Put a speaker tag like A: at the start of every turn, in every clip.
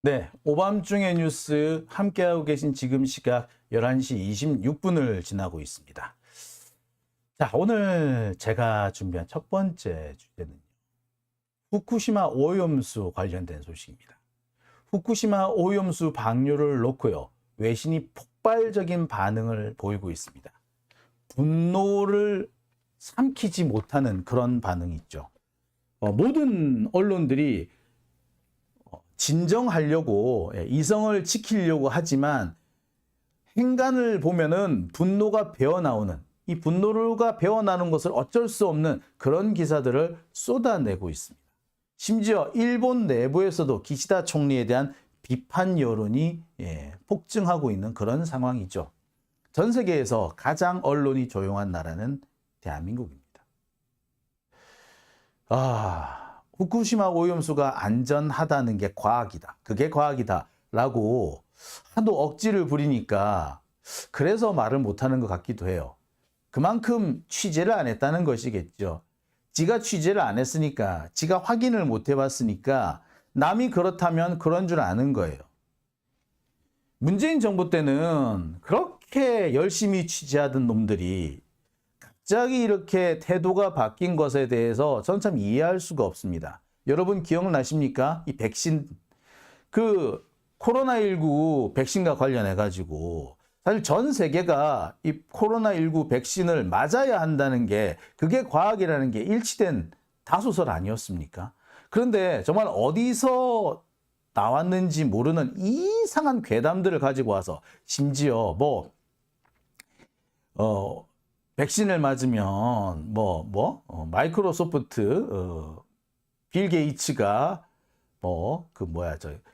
A: 네, 오밤중의 뉴스 함께하고 계신 지금 시각 11시 26분을 지나고 있습니다. 자, 오늘 제가 준비한 첫 번째 주제는 후쿠시마 오염수 관련된 소식입니다. 후쿠시마 오염수 방류를 놓고요, 외신이 폭발적인 반응을 보이고 있습니다. 분노를 삼키지 못하는 그런 반응이 있죠. 모든 언론들이 진정하려고, 이성을 지키려고 하지만 행간을 보면은 분노가 배어나오는, 이 분노가 배어나는 것을 어쩔 수 없는 그런 기사들을 쏟아내고 있습니다. 심지어 일본 내부에서도 기시다 총리에 대한 비판 여론이 폭증하고 있는 그런 상황이죠. 전 세계에서 가장 언론이 조용한 나라는 대한민국입니다. 후쿠시마 오염수가 안전하다는 게 과학이다. 그게 과학이다. 라고 하도 억지를 부리니까 그래서 말을 못하는 것 같기도 해요. 그만큼 취재를 안 했다는 것이겠죠. 지가 취재를 안 했으니까, 지가 확인을 못 해봤으니까 남이 그렇다면 그런 줄 아는 거예요. 문재인 정부 때는 그렇게 열심히 취재하던 놈들이 갑자기 이렇게 태도가 바뀐 것에 대해서 저는 참 이해할 수가 없습니다. 여러분 기억나십니까? 이 백신, 코로나19 백신과 관련해 가지고 사실 전 세계가 이 코로나19 백신을 맞아야 한다는 게, 그게 과학이라는 게 일치된 다수설 아니었습니까? 그런데 정말 어디서 나왔는지 모르는 이상한 괴담들을 가지고 와서, 심지어 백신을 맞으면 마이크로소프트 빌 게이츠가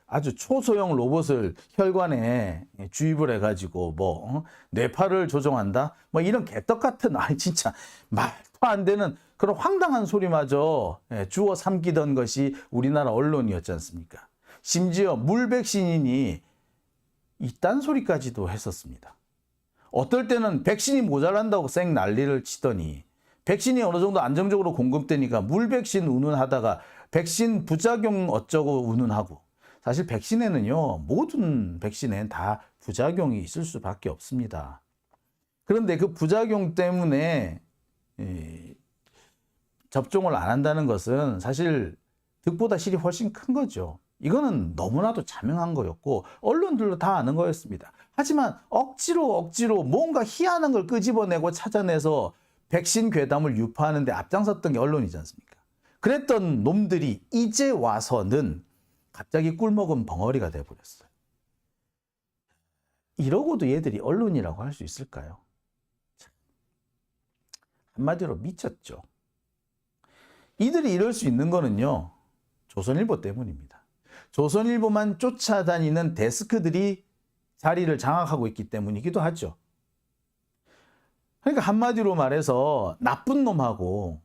A: 아주 초소형 로봇을 혈관에 주입을 해가지고 뇌파를 조종한다, 이런 개떡 같은, 진짜 말도 안 되는 그런 황당한 소리마저 주워 삼키던 것이 우리나라 언론이었지 않습니까? 심지어 물 백신이니 이딴 소리까지도 했었습니다. 어떨 때는 백신이 모자란다고 쌩 난리를 치더니, 백신이 어느 정도 안정적으로 공급되니까 물 백신 운운하다가 백신 부작용 어쩌고 운운하고. 사실 백신에는요, 모든 백신엔 다 부작용이 있을 수밖에 없습니다. 그런데 그 부작용 때문에 접종을 안 한다는 것은 사실 득보다 실이 훨씬 큰 거죠. 이거는 너무나도 자명한 거였고 언론들도 다 아는 거였습니다. 하지만 억지로 뭔가 희한한 걸 끄집어내고 찾아내서 백신 괴담을 유포하는 데 앞장섰던 게 언론이지 않습니까? 그랬던 놈들이 이제 와서는 갑자기 꿀먹은 벙어리가 돼버렸어요. 이러고도 얘들이 언론이라고 할 수 있을까요? 한마디로 미쳤죠. 이들이 이럴 수 있는 거는요, 조선일보 때문입니다. 조선일보만 쫓아다니는 데스크들이 자리를 장악하고 있기 때문이기도 하죠. 그러니까 한마디로 말해서 나쁜 놈하고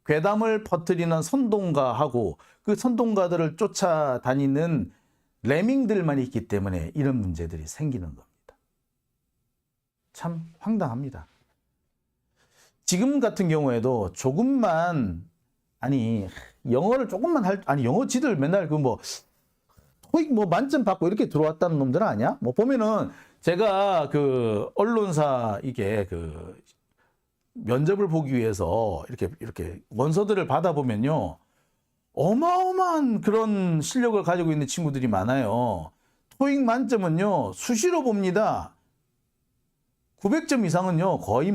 A: 괴담을 퍼뜨리는 선동가하고 그 선동가들을 쫓아다니는 레밍들만 있기 때문에 이런 문제들이 생기는 겁니다. 참 황당합니다. 지금 같은 경우에도 조금만, 영어를 조금만 영어 지들 맨날 토익 만점 받고 이렇게 들어왔다는 놈들 아니야? 보면은 제가 언론사 면접을 보기 위해서 이렇게 원서들을 받아보면요, 어마어마한 그런 실력을 가지고 있는 친구들이 많아요. 토익 만점은요, 수시로 봅니다. 900점 이상은요, 거의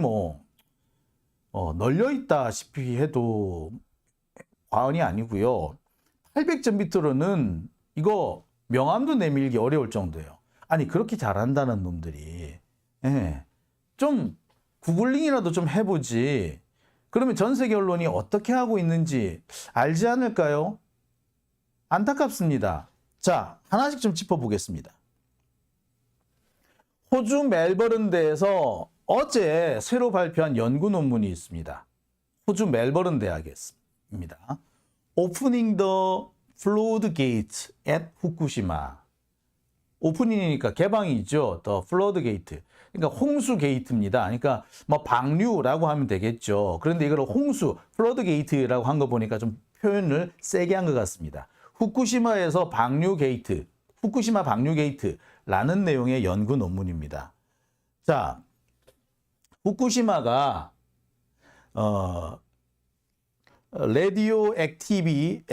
A: 널려있다시피 해도 과언이 아니고요. 800점 밑으로는 이거 명함도 내밀기 어려울 정도예요. 그렇게 잘한다는 놈들이 좀 구글링이라도 좀 해보지. 그러면 전 세계 언론이 어떻게 하고 있는지 알지 않을까요? 안타깝습니다. 자, 하나씩 좀 짚어보겠습니다. 호주 멜버른대에서 어제 새로 발표한 연구 논문이 있습니다. 호주 멜버른 대학입니다. Opening the floodgate at 후쿠시마. 오프닝이니까 개방이죠. The floodgate. 그러니까 홍수 게이트입니다. 그러니까 방류라고 하면 되겠죠. 그런데 이걸 홍수, floodgate라고 한 거 보니까 좀 표현을 세게 한 것 같습니다. 후쿠시마에서 방류 게이트, 후쿠시마 방류 게이트라는 내용의 연구 논문입니다. 자, 후쿠시마가 레디오 액티브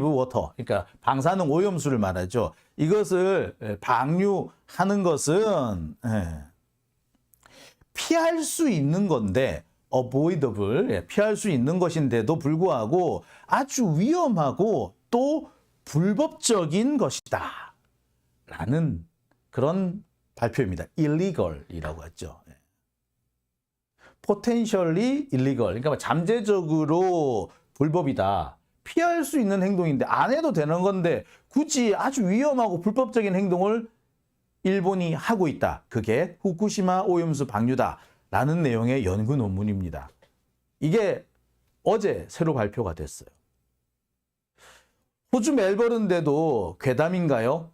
A: 워터, 그러니까 방사능 오염수를 말하죠. 이것을 방류하는 것은 피할 수 있는 건데, avoidable, 피할 수 있는 것인데도 불구하고 아주 위험하고 또 불법적인 것이다 라는 그런 발표입니다. illegal이라고 하죠. potentially illegal, 그러니까 잠재적으로 불법이다. 피할 수 있는 행동인데 안 해도 되는 건데 굳이 아주 위험하고 불법적인 행동을 일본이 하고 있다. 그게 후쿠시마 오염수 방류다 라는 내용의 연구 논문입니다. 이게 어제 새로 발표가 됐어요. 호주 멜버른데도 괴담인가요?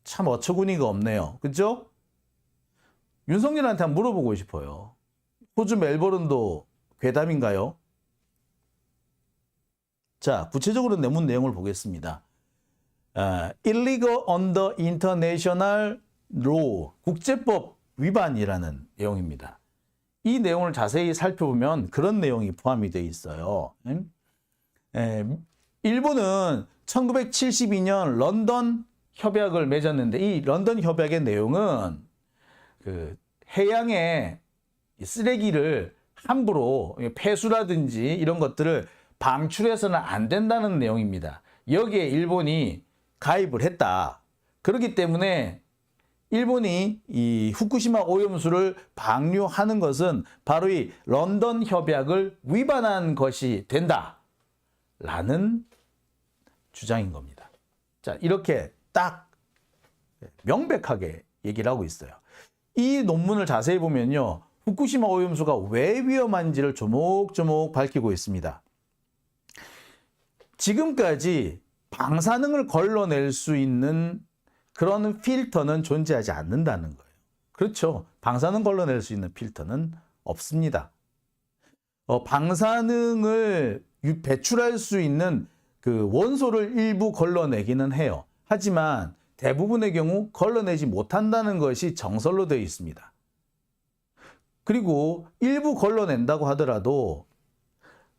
A: 참 어처구니가 없네요. 그죠? 윤석열한테 한번 물어보고 싶어요. 호주 멜버른도 괴담인가요? 자, 구체적으로 내문 내용을 보겠습니다. Illegal under international law, 국제법 위반이라는 내용입니다. 이 내용을 자세히 살펴보면 그런 내용이 포함이 되어 있어요. 일본은 1972년 런던 협약을 맺었는데 이 런던 협약의 내용은 그 해양에 쓰레기를 함부로 폐수라든지 이런 것들을 방출해서는 안 된다는 내용입니다. 여기에 일본이 가입을 했다. 그렇기 때문에 일본이 이 후쿠시마 오염수를 방류하는 것은 바로 이 런던 협약을 위반한 것이 된다라는 주장인 겁니다. 자, 이렇게 딱 명백하게 얘기를 하고 있어요. 이 논문을 자세히 보면요, 후쿠시마 오염수가 왜 위험한지를 조목조목 밝히고 있습니다. 지금까지 방사능을 걸러낼 수 있는 그런 필터는 존재하지 않는다는 거예요. 그렇죠. 방사능 걸러낼 수 있는 필터는 없습니다. 방사능을 배출할 수 있는 그 원소를 일부 걸러내기는 해요. 하지만 대부분의 경우 걸러내지 못한다는 것이 정설로 되어 있습니다. 그리고 일부 걸러낸다고 하더라도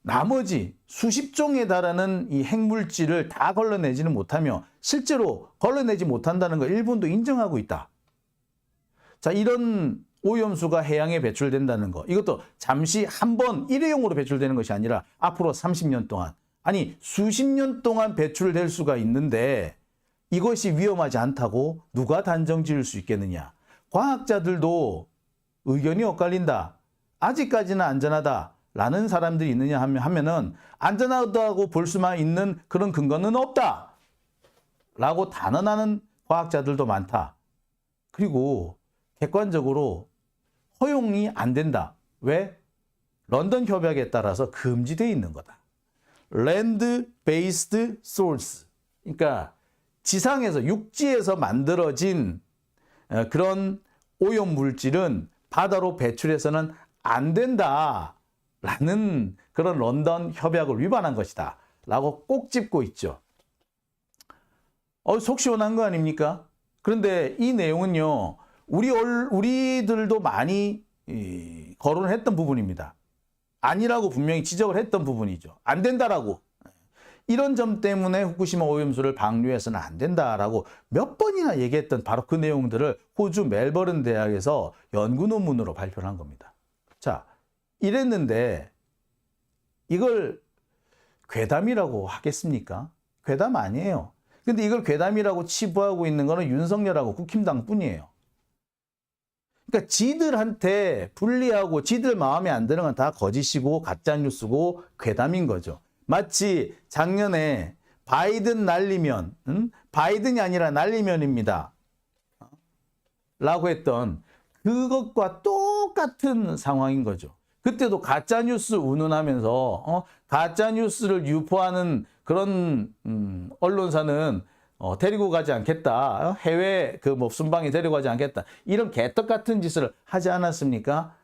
A: 나머지 수십 종에 달하는 이 핵물질을 다 걸러내지는 못하며 실제로 걸러내지 못한다는 걸 일본도 인정하고 있다. 자, 이런 오염수가 해양에 배출된다는 거, 이것도 잠시 한 번 일회용으로 배출되는 것이 아니라 앞으로 30년 동안, 아니 수십 년 동안 배출될 수가 있는데 이것이 위험하지 않다고 누가 단정 지을 수 있겠느냐. 과학자들도 의견이 엇갈린다. 아직까지는 안전하다. 라는 사람들이 있느냐 하면은 안전하다고 볼 수만 있는 그런 근거는 없다. 라고 단언하는 과학자들도 많다. 그리고 객관적으로 허용이 안 된다. 왜? 런던 협약에 따라서 금지되어 있는 거다. Land Based Source. 그러니까 지상에서, 육지에서 만들어진 그런 오염 물질은 바다로 배출해서는 안 된다. 라는 그런 런던 협약을 위반한 것이다. 라고 꼭 짚고 있죠. 속 시원한 거 아닙니까? 그런데 이 내용은요, 우리들도 많이 거론을 했던 부분입니다. 아니라고 분명히 지적을 했던 부분이죠. 안 된다라고. 이런 점 때문에 후쿠시마 오염수를 방류해서는 안 된다라고 몇 번이나 얘기했던 바로 그 내용들을 호주 멜버른 대학에서 연구 논문으로 발표를 한 겁니다. 자, 이랬는데 이걸 괴담이라고 하겠습니까? 괴담 아니에요. 근데 이걸 괴담이라고 치부하고 있는 거는 윤석열하고 국힘당 뿐이에요. 그러니까 지들한테 불리하고 지들 마음에 안 드는 건 다 거짓이고 가짜뉴스고 괴담인 거죠. 마치 작년에 바이든 날리면, 바이든이 아니라 날리면입니다. 라고 했던 그것과 똑같은 상황인 거죠. 그때도 가짜뉴스 운운하면서 가짜뉴스를 유포하는 그런 언론사는 데리고 가지 않겠다. 해외 순방에 데리고 가지 않겠다. 이런 개떡 같은 짓을 하지 않았습니까?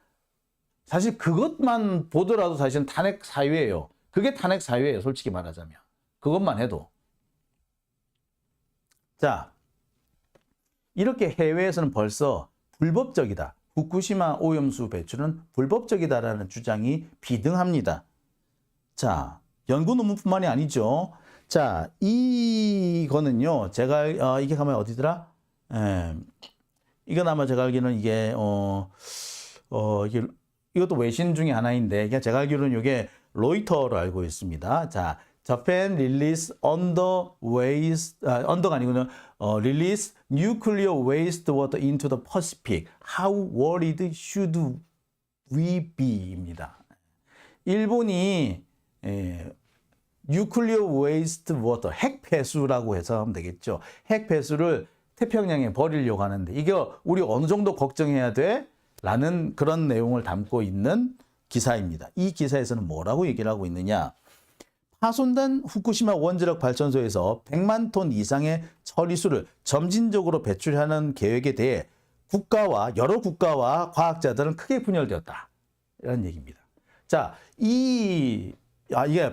A: 사실 그것만 보더라도 사실은 탄핵 사유예요. 그게 탄핵 사유예요. 솔직히 말하자면. 그것만 해도. 자, 이렇게 해외에서는 벌써 불법적이다. 후쿠시마 오염수 배출은 불법적이다라는 주장이 비등합니다. 자, 연구 논문뿐만이 아니죠. 자, 이거는요, 제가, 이게 가면 어디더라? 이건 아마 제가 알기로는 이게, 이것도 외신 중에 하나인데, 제가 알기로는 이게 로이터로 알고 있습니다. 자, Japan release under waste, under가 아니고요, release nuclear wastewater into the Pacific. How worried should we be?입니다. 일본이 nuclear wastewater, 핵 폐수라고 해서 하면 되겠죠. 핵 폐수를 태평양에 버리려고 하는데 이게 우리 어느 정도 걱정해야 돼? 라는 그런 내용을 담고 있는 기사입니다. 이 기사에서는 뭐라고 얘기를 하고 있느냐? 파손된 후쿠시마 원자력 발전소에서 100만 톤 이상의 처리수를 점진적으로 배출하는 계획에 대해 여러 국가와 과학자들은 크게 분열되었다. 이런 얘기입니다. 자, 이게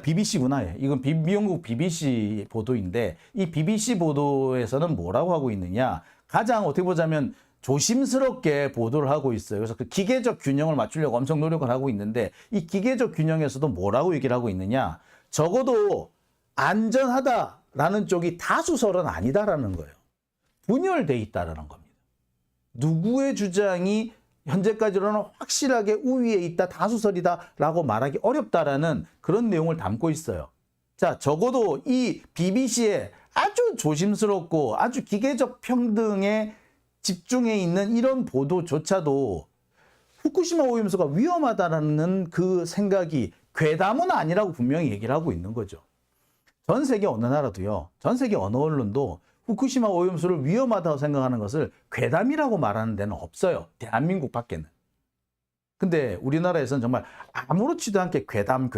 A: BBC구나. 이건 미국 BBC 보도인데 이 BBC 보도에서는 뭐라고 하고 있느냐? 가장 어떻게 보자면 조심스럽게 보도를 하고 있어요. 그래서 그 기계적 균형을 맞추려고 엄청 노력을 하고 있는데 이 기계적 균형에서도 뭐라고 얘기를 하고 있느냐? 적어도 안전하다라는 쪽이 다수설은 아니다라는 거예요. 분열돼 있다라는 겁니다. 누구의 주장이 현재까지로는 확실하게 우위에 있다, 다수설이다라고 말하기 어렵다라는 그런 내용을 담고 있어요. 자, 적어도 이 BBC에 아주 조심스럽고 아주 기계적 평등에 집중해 있는 이런 보도조차도 후쿠시마 오염수가 위험하다라는 그 생각이 괴담은 아니라고 분명히 얘기를 하고 있는 거죠. 전 세계 어느 나라도요, 전 세계 어느 언론도 후쿠시마 오염수를 위험하다고 생각하는 것을 괴담이라고 말하는 데는 없어요. 대한민국 밖에는. 근데 우리나라에서는 정말 아무렇지도 않게 괴담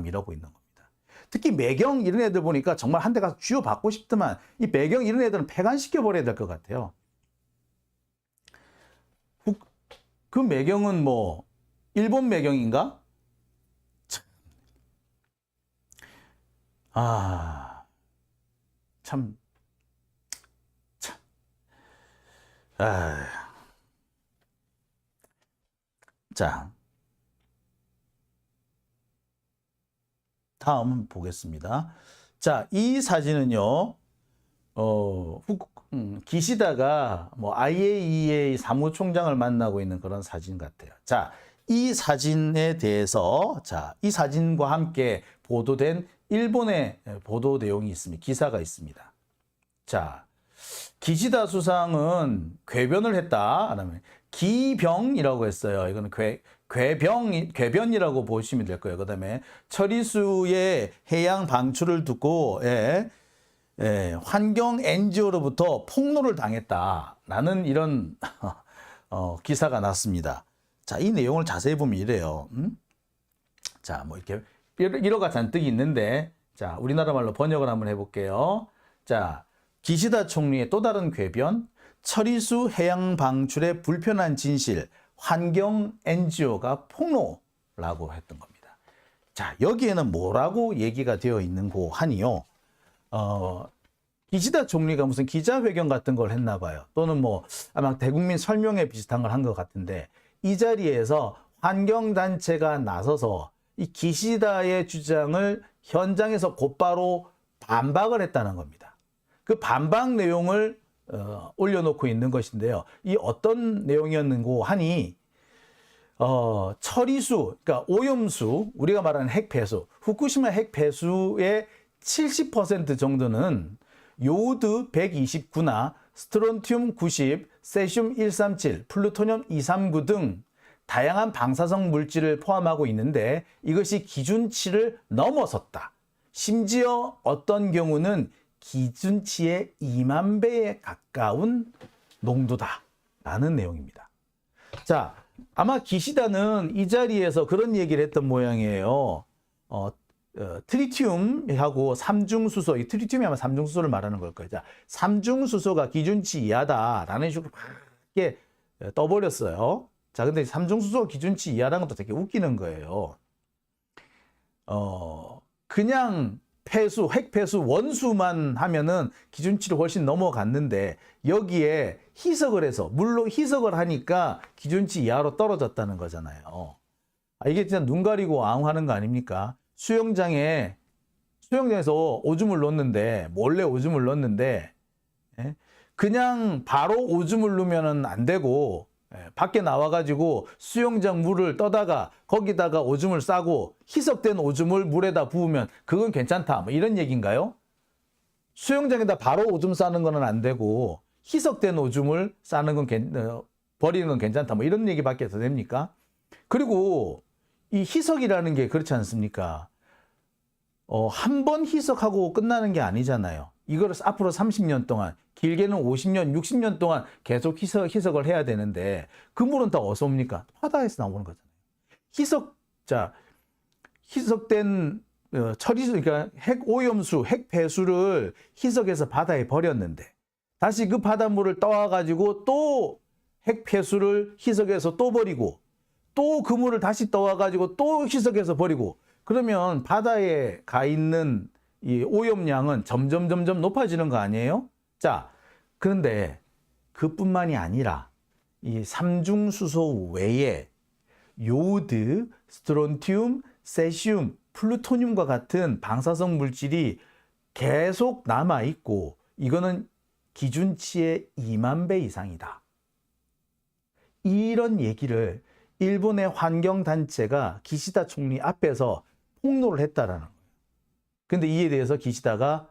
A: 이러고 있는 겁니다. 특히 매경 이런 애들 보니까 정말 한 대 가서 쥐어받고 싶지만 이 매경 이런 애들은 폐간시켜버려야 될 것 같아요. 그 매경은 뭐 일본 매경인가? 참. 자, 다음 보겠습니다. 자, 이 사진은요, 기시다가 뭐 IAEA 사무총장을 만나고 있는 그런 사진 같아요. 자, 이 사진에 대해서, 자, 이 사진과 함께 보도된 일본의 보도 내용이 있습니다. 기사가 있습니다. 자, 기시다 수상은 궤변을 했다. 그다음에 기병이라고 했어요. 이거는 궤변이라고 보시면 될 거예요. 그다음에 처리수의 해양 방출을 두고 환경 NGO로부터 폭로를 당했다라는 이런 기사가 났습니다. 자, 이 내용을 자세히 보면 이래요. 자, 뭐 이렇게 일어가 잔뜩 있는데, 자, 우리나라 말로 번역을 한번 해볼게요. 자, 기시다 총리의 또 다른 궤변, 처리수 해양 방출의 불편한 진실, 환경 NGO가 폭로라고 했던 겁니다. 자, 여기에는 뭐라고 얘기가 되어 있는고 하니요. 기시다 총리가 무슨 기자회견 같은 걸 했나 봐요. 또는 뭐 아마 대국민 설명회 비슷한 걸 한 것 같은데 이 자리에서 환경단체가 나서서 이 기시다의 주장을 현장에서 곧바로 반박을 했다는 겁니다. 그 반박 내용을 올려놓고 있는 것인데요. 이 어떤 내용이었는고 하니 처리수, 그러니까 오염수, 우리가 말하는 핵폐수, 후쿠시마 핵폐수의 70% 정도는 요오드 129나 스트론튬 90, 세슘 137, 플루토늄 239 등 다양한 방사성 물질을 포함하고 있는데 이것이 기준치를 넘어섰다. 심지어 어떤 경우는 기준치의 2만 배에 가까운 농도다라는 내용입니다. 자, 아마 기시다는 이 자리에서 그런 얘기를 했던 모양이에요. 트리튬하고 삼중수소, 이 트리튬이 아마 삼중수소를 말하는 걸 거예요. 자, 삼중수소가 기준치 이하다라는 식으로 이렇게 떠버렸어요. 자, 근데 삼중수소가 기준치 이하라는 것도 되게 웃기는 거예요. 그냥 폐수, 핵폐수 원수만 하면은 기준치를 훨씬 넘어갔는데 여기에 희석을 해서 물로 희석을 하니까 기준치 이하로 떨어졌다는 거잖아요. 이게 진짜 눈 가리고 아웅하는 거 아닙니까? 수영장에서 오줌을 넣는데 몰래 오줌을 넣는데 그냥 바로 오줌을 넣으면 안 되고 밖에 나와가지고 수영장 물을 떠다가 거기다가 오줌을 싸고 희석된 오줌을 물에다 부으면 그건 괜찮다. 뭐 이런 얘기인가요? 수영장에다 바로 오줌 싸는 거는 안 되고 희석된 오줌을 싸는 건 버리는 건 괜찮다. 뭐 이런 얘기밖에 더 됩니까? 그리고 이 희석이라는 게 그렇지 않습니까? 한 번 희석하고 끝나는 게 아니잖아요. 이걸 앞으로 30년 동안, 길게는 50년, 60년 동안 계속 희석을 해야 되는데 그 물은 다 어디서 옵니까? 바다에서 나오는 거잖아요. 희석된 처리수, 그러니까 핵오염수, 핵폐수를 희석해서 바다에 버렸는데 다시 그 바닷물을 떠와가지고 또 핵폐수를 희석해서 또 버리고 또 그 물을 다시 떠와가지고 또 희석해서 버리고 그러면 바다에 가 있는 이 오염량은 점점 높아지는 거 아니에요? 자, 그런데 그뿐만이 아니라 이 삼중수소 외에 요오드, 스트론튬, 세슘, 플루토늄과 같은 방사성 물질이 계속 남아 있고 이거는 기준치의 2만 배 이상이다. 이런 얘기를 일본의 환경단체가 기시다 총리 앞에서 폭로를 했다라는 거예요. 근데 이에 대해서 기시다가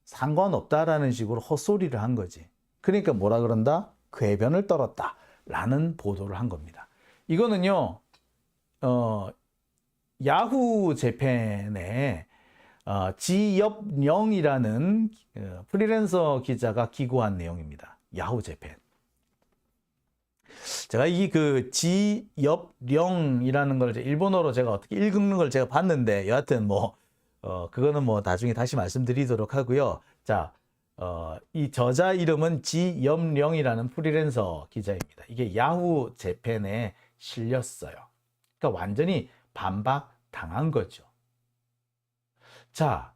A: 상관없다라는 식으로 헛소리를 한 거지. 그러니까 뭐라 그런다? 궤변을 떨었다 라는 보도를 한 겁니다. 이거는요, 야후 재팬에 지엽령이라는 프리랜서 기자가 기고한 내용입니다. 야후 재팬. 제가 이 지엽령이라는 걸 일본어로 제가 어떻게 읽는 걸 제가 봤는데 여하튼 그거는 나중에 다시 말씀드리도록 하고요. 자, 이 저자 이름은 지엽령이라는 프리랜서 기자입니다. 이게 야후 재팬에 실렸어요. 그러니까 완전히 반박당한 거죠. 자,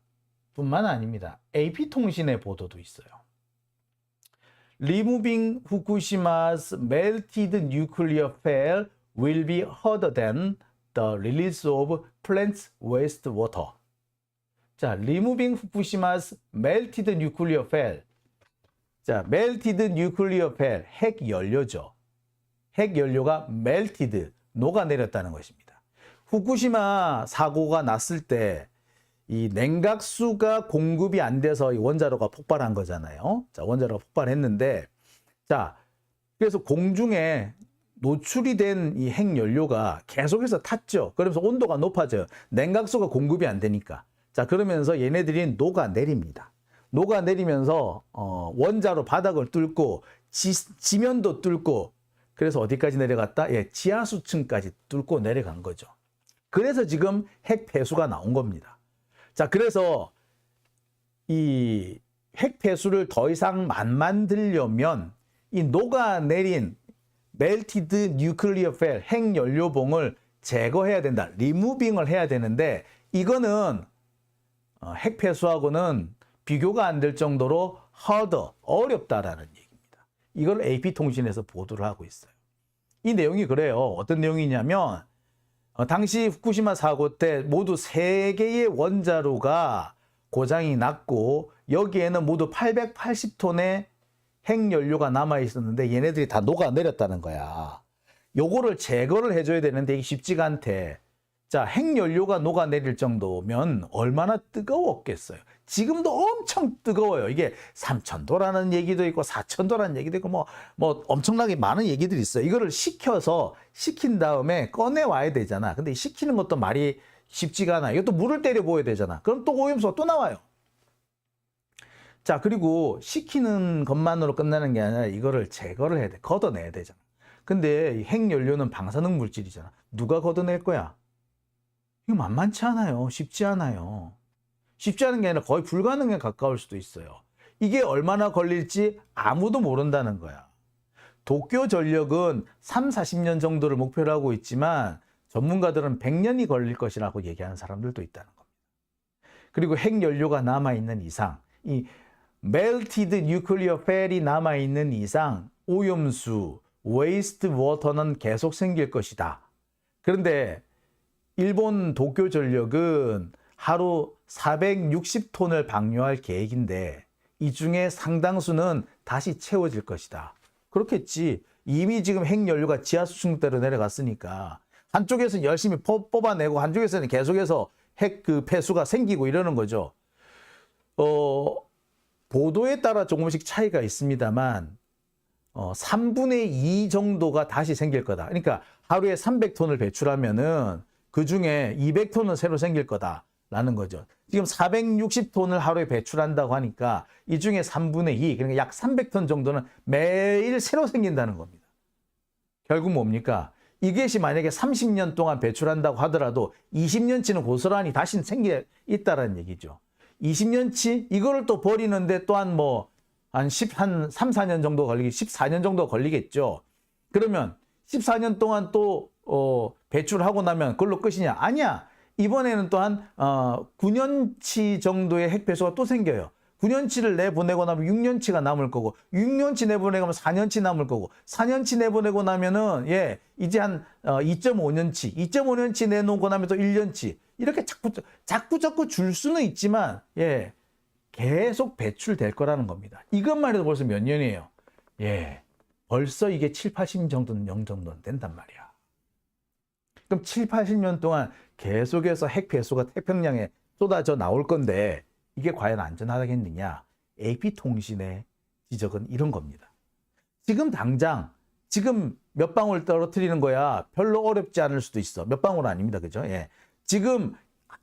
A: 뿐만 아닙니다. AP통신의 보도도 있어요. Removing Fukushima's melted nuclear fuel will be harder than the release of plant's wastewater. 자, Removing Fukushima's melted nuclear fuel. 자, melted nuclear fuel, 핵연료죠. 핵연료가 melted, 녹아내렸다는 것입니다. 후쿠시마 사고가 났을 때 이 냉각수가 공급이 안 돼서 이 원자로가 폭발한 거잖아요. 자, 원자로가 폭발했는데, 자, 그래서 공중에 노출이 된 이 핵연료가 계속해서 탔죠. 그러면서 온도가 높아져요. 냉각수가 공급이 안 되니까. 자, 그러면서 얘네들이 녹아내립니다. 녹아내리면서 원자로 바닥을 뚫고 지면도 뚫고 그래서 어디까지 내려갔다? 예, 지하수층까지 뚫고 내려간 거죠. 그래서 지금 핵폐수가 나온 겁니다. 자, 그래서 이 핵폐수를 더 이상 안 만들려면 이 녹아내린 melted nuclear fuel, 핵연료봉을 제거해야 된다. 리무빙을 해야 되는데 이거는 핵폐수하고는 비교가 안 될 정도로 harder, 어렵다라는 얘기입니다. 이걸 AP통신에서 보도를 하고 있어요. 이 내용이 그래요. 어떤 내용이냐면 당시 후쿠시마 사고 때 모두 3개의 원자로가 고장이 났고 여기에는 모두 880톤의 핵연료가 남아 있었는데 얘네들이 다 녹아내렸다는 거야. 요거를 제거를 해줘야 되는데 이게 쉽지가 않대. 자, 핵연료가 녹아내릴 정도면 얼마나 뜨거웠겠어요. 지금도 엄청 뜨거워요. 이게 3000도라는 얘기도 있고 4000도라는 얘기도 있고 뭐 엄청나게 많은 얘기들이 있어요. 이거를 식힌 다음에 꺼내와야 되잖아. 근데 식히는 것도 말이 쉽지가 않아. 이것도 물을 때려 부어야 되잖아. 그럼 또 오염수가 또 나와요. 자, 그리고 식히는 것만으로 끝나는 게 아니라 이거를 제거를 해야 돼. 걷어내야 되잖아. 근데 핵연료는 방사능 물질이잖아. 누가 걷어낼 거야? 이거 만만치 않아요. 쉽지 않아요. 쉽지 않은 게 아니라 거의 불가능에 가까울 수도 있어요. 이게 얼마나 걸릴지 아무도 모른다는 거야. 도쿄전력은 30-40년 정도를 목표로 하고 있지만 전문가들은 100년이 걸릴 것이라고 얘기하는 사람들도 있다는 겁니다. 그리고 핵연료가 남아있는 이상, 이 melted nuclear fuel이 남아있는 이상 오염수, waste water는 계속 생길 것이다. 그런데 일본 도쿄전력은 하루 460톤을 방류할 계획인데 이 중에 상당수는 다시 채워질 것이다. 그렇겠지. 이미 지금 핵연료가 지하수층대로 내려갔으니까 한쪽에서는 열심히 뽑아내고 한쪽에서는 계속해서 핵 그 폐수가 생기고 이러는 거죠. 보도에 따라 조금씩 차이가 있습니다만 3분의 2 정도가 다시 생길 거다. 그러니까 하루에 300톤을 배출하면은 그 중에 200톤은 새로 생길 거다라는 거죠. 지금 460톤을 하루에 배출한다고 하니까 이 중에 3분의 2, 그러니까 약 300톤 정도는 매일 새로 생긴다는 겁니다. 결국 뭡니까? 이것이 만약에 30년 동안 배출한다고 하더라도 20년치는 고스란히 다시 생겨 있다는 얘기죠. 20년치 이거를 또 버리는데 또한 한 3, 4년 정도 걸리기, 14년 정도 걸리겠죠. 그러면 14년 동안 또 배출하고 나면 그걸로 끝이냐? 아니야. 이번에는 또한 9년치 정도의 핵폐수가 또 생겨요. 9년치를 내보내고 나면 6년치가 남을 거고 6년치 내보내고 나면 4년치 남을 거고 4년치 내보내고 나면은 이제 한 2.5년치 내놓고 나면 또 1년치 이렇게 자꾸 줄 수는 있지만 계속 배출될 거라는 겁니다. 이것만 해도 벌써 몇 년이에요. 벌써 이게 7, 80년 정도는 된단 말이야. 그럼 7, 80년 동안 계속해서 핵 폐수가 태평양에 쏟아져 나올 건데 이게 과연 안전하겠느냐? AP통신의 지적은 이런 겁니다. 지금 당장 지금 몇 방울 떨어뜨리는 거야 별로 어렵지 않을 수도 있어. 몇 방울 아닙니다. 그죠? 지금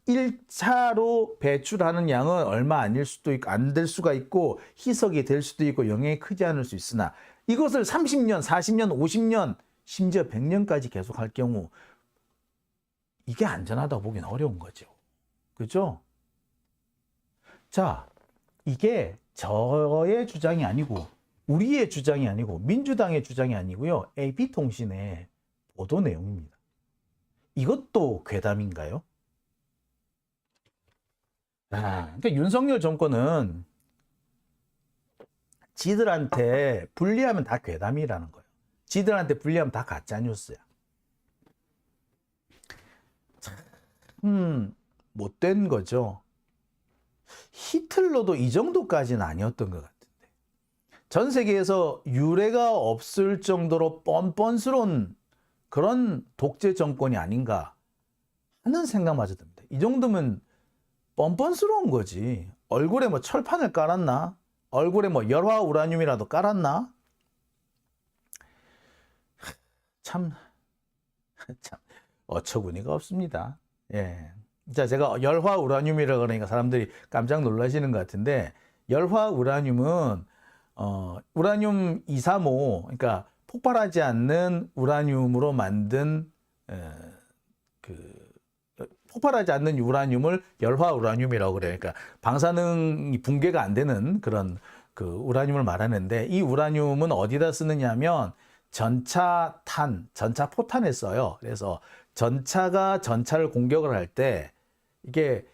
A: 1차로 배출하는 양은 얼마 아닐 수도 있고 안 될 수가 있고 희석이 될 수도 있고 영향이 크지 않을 수 있으나 이것을 30년, 40년, 50년 심지어 100년까지 계속 할 경우 이게 안전하다고 보기는 어려운 거죠. 그죠? 자, 이게 저의 주장이 아니고 우리의 주장이 아니고 민주당의 주장이 아니고요. AP통신의 보도 내용입니다. 이것도 괴담인가요? 그러니까 윤석열 정권은 지들한테 불리하면 다 괴담이라는 거예요. 지들한테 불리하면 다 가짜뉴스야. 참 못된 거죠. 히틀러도 이 정도까지는 아니었던 것 같은데 전 세계에서 유례가 없을 정도로 뻔뻔스러운 그런 독재 정권이 아닌가 하는 생각마저 듭니다. 이 정도면 뻔뻔스러운 거지. 얼굴에 철판을 깔았나? 얼굴에 열화 우라늄이라도 깔았나? 참 어처구니가 없습니다. 자, 제가 열화 우라늄이라 그러니까 사람들이 깜짝 놀라시는 것 같은데 열화 우라늄은 우라늄 235, 그러니까 폭발하지 않는 우라늄으로 만든 폭발하지 않는 우라늄을 열화 우라늄이라고 그래요. 그러니까 방사능이 붕괴가 안 되는 그런 그 우라늄을 말하는데 이 우라늄은 어디다 쓰느냐면 전차 포탄에 써요. 그래서 전차가 전차를 공격을 할 때 이게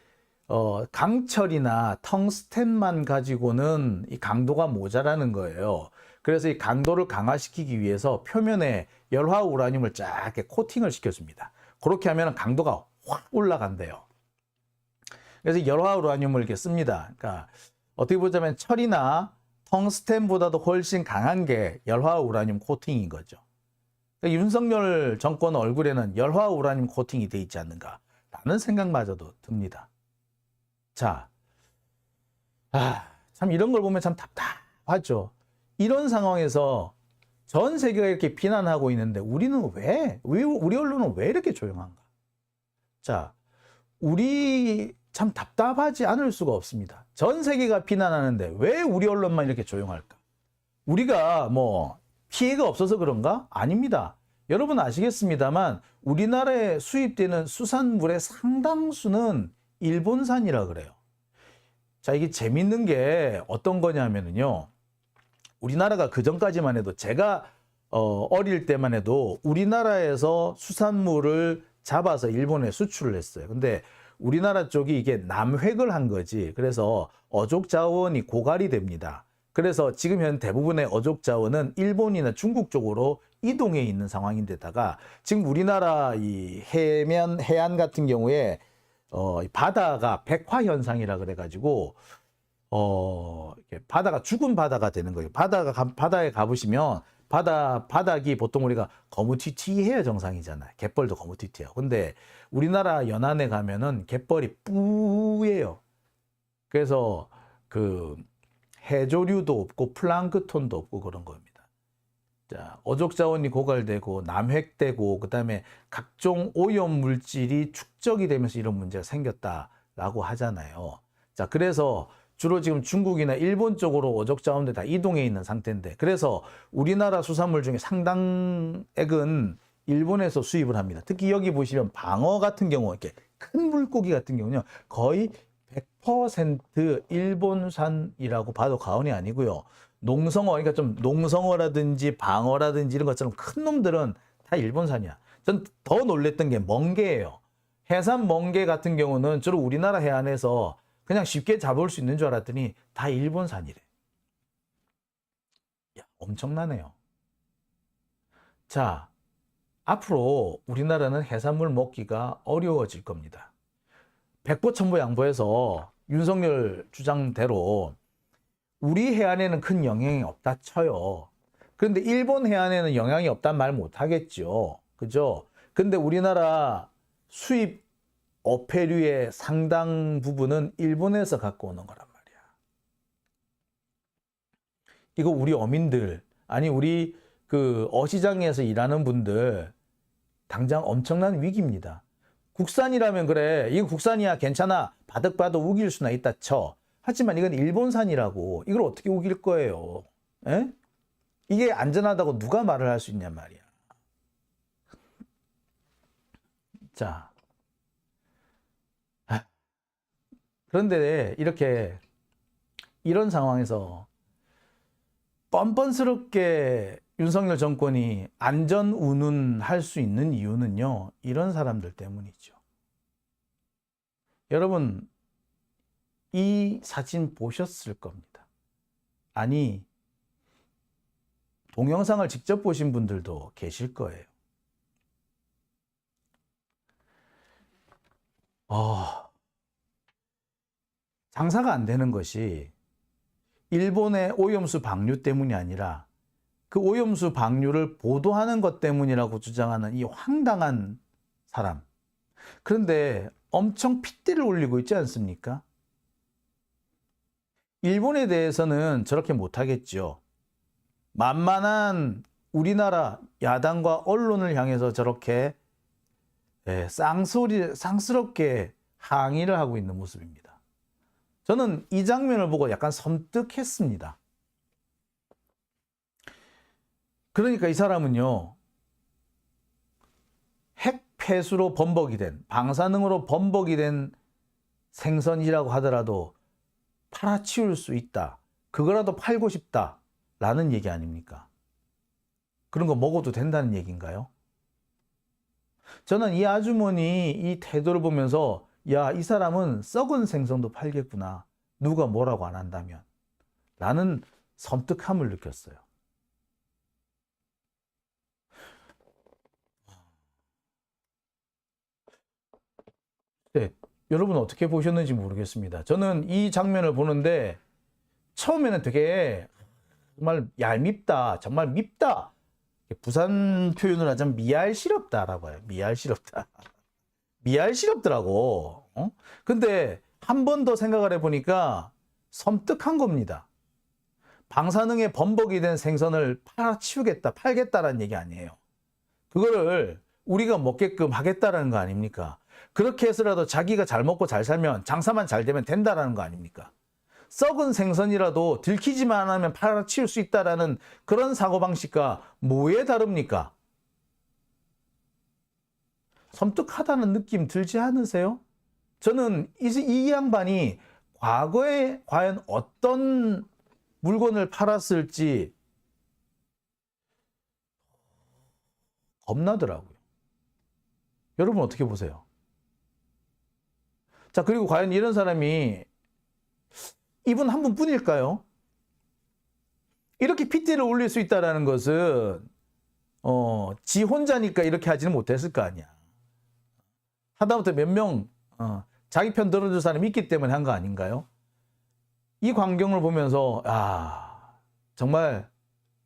A: 강철이나 텅스텐만 가지고는 이 강도가 모자라는 거예요. 그래서 이 강도를 강화시키기 위해서 표면에 열화 우라늄을 쫙 이렇게 코팅을 시켜줍니다. 그렇게 하면 강도가 확 올라간대요. 그래서 열화 우라늄을 이렇게 씁니다. 그러니까 어떻게 보자면 철이나 텅스텐보다도 훨씬 강한 게 열화 우라늄 코팅인 거죠. 그러니까 윤석열 정권 얼굴에는 열화 우라늄 코팅이 돼 있지 않는가라는 생각마저도 듭니다. 자, 참 이런 걸 보면 참 답답하죠. 이런 상황에서 전 세계가 이렇게 비난하고 있는데 우리는 우리 언론은 왜 이렇게 조용한가? 자, 우리 참 답답하지 않을 수가 없습니다. 전 세계가 비난하는데 왜 우리 언론만 이렇게 조용할까? 우리가 피해가 없어서 그런가? 아닙니다. 여러분 아시겠습니다만 우리나라에 수입되는 수산물의 상당수는 일본산이라 그래요. 자, 이게 재밌는 게 어떤 거냐면요. 우리나라가 그전까지만 해도 제가 어릴 때만 해도 우리나라에서 수산물을 잡아서 일본에 수출을 했어요. 근데 우리나라 쪽이 이게 남획을 한 거지. 그래서 어족 자원이 고갈이 됩니다. 그래서 지금 현 대부분의 어족 자원은 일본이나 중국 쪽으로 이동해 있는 상황인데다가 지금 우리나라 이 해안 같은 경우에 바다가 백화 현상이라 그래가지고 이렇게 바다가 죽은 바다가 되는 거예요. 바다에 가보시면 바닥이 보통 우리가 거무튀튀해야 정상이잖아요. 갯벌도 거무튀튀해요. 근데 우리나라 연안에 가면은 갯벌이 뿌예요. 그래서 그 해조류도 없고 플랑크톤도 없고 그런 겁니다. 자, 어족 자원이 고갈되고 남획되고 그다음에 각종 오염 물질이 축적이 되면서 이런 문제가 생겼다라고 하잖아요. 자, 그래서 주로 지금 중국이나 일본 쪽으로 어족 자원들 다 이동해 있는 상태인데, 그래서 우리나라 수산물 중에 상당액은 일본에서 수입을 합니다. 특히 여기 보시면 방어 같은 경우, 이렇게 큰 물고기 같은 경우는요, 거의 100% 일본산이라고 봐도 과언이 아니고요. 농성어, 그러니까 좀 농성어라든지 방어라든지 이런 것처럼 큰 놈들은 다 일본산이야. 전 더 놀랬던 게 멍게예요. 해산 멍게 같은 경우는 주로 우리나라 해안에서 그냥 쉽게 잡을 수 있는 줄 알았더니 다 일본산이래. 야, 엄청나네요. 자, 앞으로 우리나라는 해산물 먹기가 어려워질 겁니다. 백보천보양보해서 윤석열 주장대로 우리 해안에는 큰 영향이 없다 쳐요. 그런데 일본 해안에는 영향이 없단 말 못하겠죠. 그죠? 근데 우리나라 수입 어패류의 상당 부분은 일본에서 갖고 오는 거란 말이야. 이거 우리 어민들, 아니 우리 그 어시장에서 일하는 분들 당장 엄청난 위기입니다. 국산이라면 그래, 이거 국산이야 괜찮아, 바득바득 우길 수나 있다 쳐. 하지만 이건 일본산이라고, 이걸 어떻게 우길 거예요? 에? 이게 안전하다고 누가 말을 할 수 있냔 말이야. 자, 그런데 이렇게 이런 상황에서 뻔뻔스럽게 윤석열 정권이 안전 운운할 수 있는 이유는요, 이런 사람들 때문이죠. 여러분, 이 사진 보셨을 겁니다. 아니, 동영상을 직접 보신 분들도 계실 거예요. 장사가 안 되는 것이 일본의 오염수 방류 때문이 아니라 그 오염수 방류를 보도하는 것 때문이라고 주장하는 이 황당한 사람. 그런데 엄청 핏대를 올리고 있지 않습니까? 일본에 대해서는 저렇게 못하겠죠. 만만한 우리나라 야당과 언론을 향해서 저렇게 쌍스럽게 항의를 하고 있는 모습입니다. 저는 이 장면을 보고 약간 섬뜩했습니다. 그러니까 이 사람은요, 핵 폐수로 범벅이 된, 방사능으로 범벅이 된 생선이라고 하더라도 팔아치울 수 있다, 그거라도 팔고 싶다 라는 얘기 아닙니까? 그런 거 먹어도 된다는 얘기인가요? 저는 이 아주머니 이 태도를 보면서 야, 이 사람은 썩은 생선도 팔겠구나, 누가 뭐라고 안 한다면, 라는 섬뜩함을 느꼈어요. 네, 여러분 어떻게 보셨는지 모르겠습니다. 저는 이 장면을 보는데 처음에는 되게 정말 얄밉다, 정말 밉다, 부산 표현을 하자면 미알시럽다라고 해요. 미알시럽다. 미알시럽더라고. 근데 한 번 더 생각을 해보니까 섬뜩한 겁니다. 방사능에 범벅이 된 생선을 팔아치우겠다, 팔겠다라는 얘기 아니에요. 그거를 우리가 먹게끔 하겠다라는 거 아닙니까? 그렇게 해서라도 자기가 잘 먹고 잘 살면, 장사만 잘 되면 된다라는 거 아닙니까? 썩은 생선이라도 들키지만 하면 팔아치울 수 있다라는 그런 사고방식과 뭐에 다릅니까? 섬뜩하다는 느낌 들지 않으세요? 저는 이 양반이 과거에 과연 어떤 물건을 팔았을지 겁나더라고요. 여러분 어떻게 보세요? 자, 그리고 과연 이런 사람이 이분 한 분뿐일까요? 이렇게 핏대를 올릴 수 있다는 것은 지 혼자니까 이렇게 하지는 못했을 거 아니야. 하다못해 몇 명 자기 편 들어줄 사람이 있기 때문에 한 거 아닌가요? 이 광경을 보면서 정말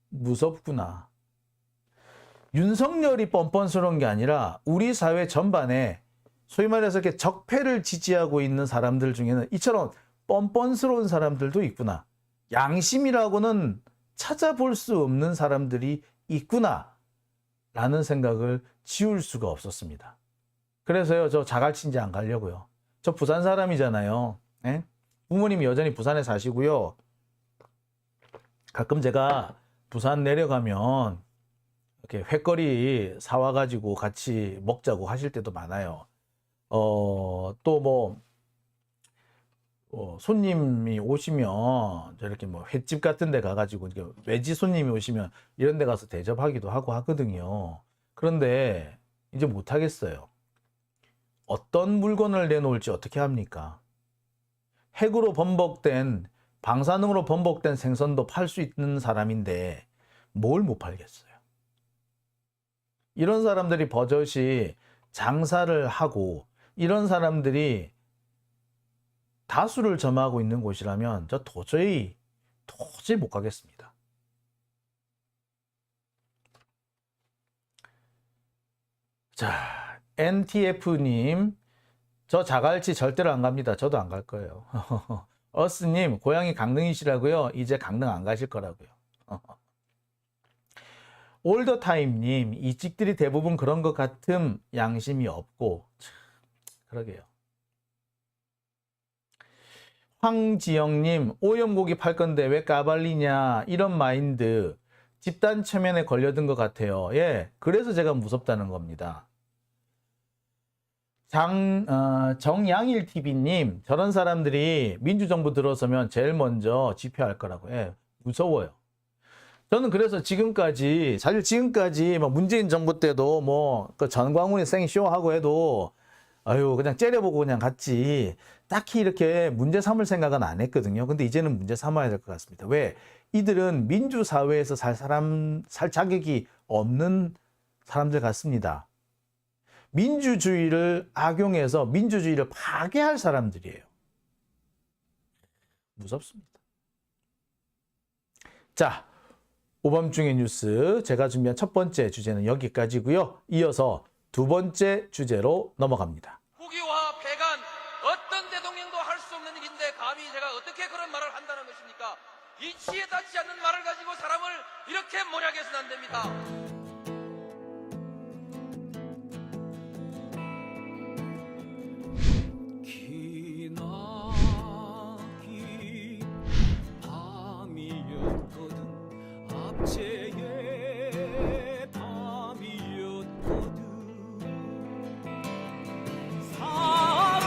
A: 무섭구나. 윤석열이 뻔뻔스러운 게 아니라 우리 사회 전반에 소위 말해서 이렇게 적폐를 지지하고 있는 사람들 중에는 이처럼 뻔뻔스러운 사람들도 있구나. 양심이라고는 찾아볼 수 없는 사람들이 있구나. 라는 생각을 지울 수가 없었습니다. 그래서요, 저 자갈치 안 가려고요. 저 부산 사람이잖아요. 예? 부모님이 여전히 부산에 사시고요. 가끔 제가 부산 내려가면 이렇게 횟거리 사와가지고 같이 먹자고 하실 때도 많아요. 또 뭐, 손님이 오시면 저렇게 뭐 횟집 같은 데 가가지고 외지 손님이 오시면 이런 데 가서 대접하기도 하고 하거든요. 그런데 이제 못 하겠어요. 어떤 물건을 내놓을지 어떻게 합니까? 핵으로 번복된, 방사능으로 번복된 생선도 팔 수 있는 사람인데 뭘 못 팔겠어요? 이런 사람들이 버젓이 장사를 하고 이런 사람들이 다수를 점하고 있는 곳이라면 저 도저히 못 가겠습니다. 자, NTF님, 저 자갈치 절대로 안 갑니다. 저도 안 갈 거예요. 어스님, 고향이 강릉이시라고요? 이제 강릉 안 가실 거라고요. 올더타임님, 이 찍들이 대부분 그런 것 같음 양심이 없고. 참, 그러게요. 황지영님, 오염고기 팔 건데 왜 까발리냐, 이런 마인드 집단 체면에 걸려든 것 같아요. 예, 그래서 제가 무섭다는 겁니다. 정양일TV님, 저런 사람들이 민주정부 들어서면 제일 먼저 집회할 거라고. 예, 무서워요. 저는 그래서 사실 지금까지 뭐 문재인 정부 때도 뭐 그 전광훈이 생쇼하고 해도 그냥 째려보고 그냥 갔지 딱히 이렇게 문제 삼을 생각은 안 했거든요. 근데 이제는 문제 삼아야 될 것 같습니다. 왜? 이들은 민주사회에서 살 자격이 없는 사람들 같습니다. 민주주의를 악용해서 민주주의를 파괴할 사람들이에요. 무섭습니다. 자, 오밤중의 뉴스 제가 준비한 첫 번째 주제는 여기까지고요. 이어서 두 번째 주제로 넘어갑니다.
B: 국유화 폐간 어떤 대통령도 할 수 없는 일인데 감히 제가 어떻게 그런 말을 한다는 것입니까? 이치에 닿지 않는 말을 가지고 사람을 이렇게 모략해서는 안 됩니다. 기나긴 밤이었거든 압제의 밤이었거든 사랑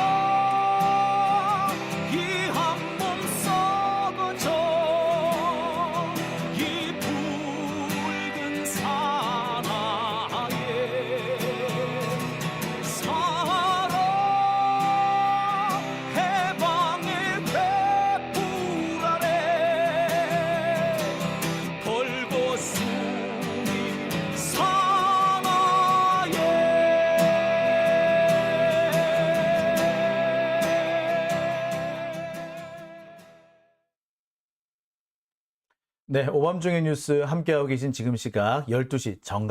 B: 이 한 몸 썩어져 이 붉은 사나에 사랑 해방의 횃불 아래 걸고 숨이 사나에
A: 네, 오밤중의 뉴스 함께하고 계신 지금 시각 12시 정각